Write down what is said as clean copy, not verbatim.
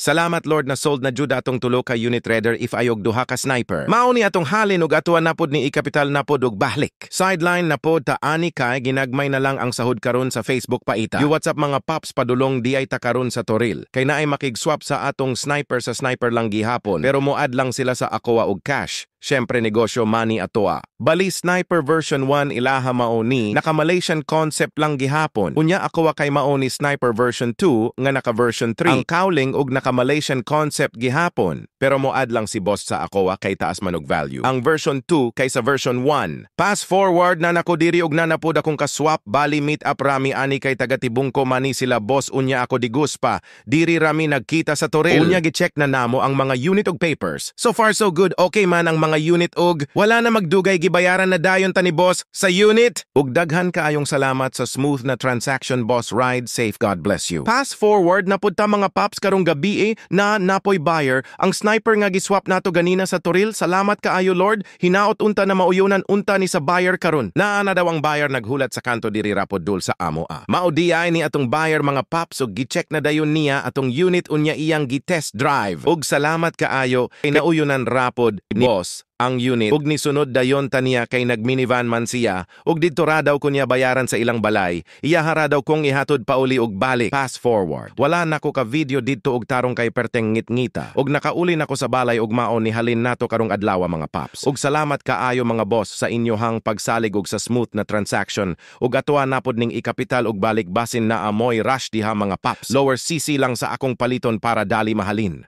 Salamat Lord na sold na jud atong tulo ka unit reader if ayog duha ka sniper. Mao ni atong halin ug atuan napod ni ikapital napod og balik. Sideline napod ta ani kay ginagmay na lang ang sahod karon sa Facebook paita. You what's up mga paps padulong di ay ta karon sa Toril. Kay naay makigswap sa atong sniper sa sniper lang gihapon pero moad lang sila sa Aqua og cash. Siyempre negosyo money atoa. Bali Sniper version 1 ilaha maoni naka Malaysian concept lang gihapon. Unya Aqua kay maoni Sniper version 2 nga naka version 3. Ang Cowling og naka Malaysian concept gihapon. Pero moad lang si boss sa Aqua kay taas manog value. Ang version 2 kaysa version 1. Pass forward na nako diri og nanapod akong kaswap bali meet up rami ani kay taga Tibungko mani sila boss unya ako digus pa. Diri rami nagkita sa Toril. Unya gi-check na namo ang mga unit og papers. So far so good. Okay man ang mga unit og wala na magdugay gibayaran na dayon ta ni boss sa unit. Ug daghan kaayong salamat sa smooth na transaction boss. Ride safe, God bless you. Pass forward na pud ta mga paps karong gabi na napoy buyer ang sniper nga giswap nato ganina sa Toril. Salamat kaayo Lord. Hinaot unta na mauyonan unta ni sa buyer karon. Naa na daw ang buyer naghulat sa kanto diri rapod dul sa amo a. Mao di ay ni atong buyer mga paps ug gi-check na dayon niya atong unit unya iyang gi-test drive. Ug salamat kaayo kay nauyonan rapod ni boss ang unit ug nisunod dayon taniya kay nag-minivan man siya ug didto ra daw kunya bayaran sa ilang balay. Iya hara daw kong ihatod pauli ug balik. Pass forward. Wala nako ka video didto ug tarong kay perteng ngit-ngita. Ug nakauli nako sa balay ug mao ni halin nato karong adlaw mga paps. Ug salamat kaayo mga boss sa inyohang pagsalig ug sa smooth na transaction. Ug atoa napod ning ikapital ug balik basin na amoy rush diha mga paps. Lower CC lang sa akong paliton para dali mahalin.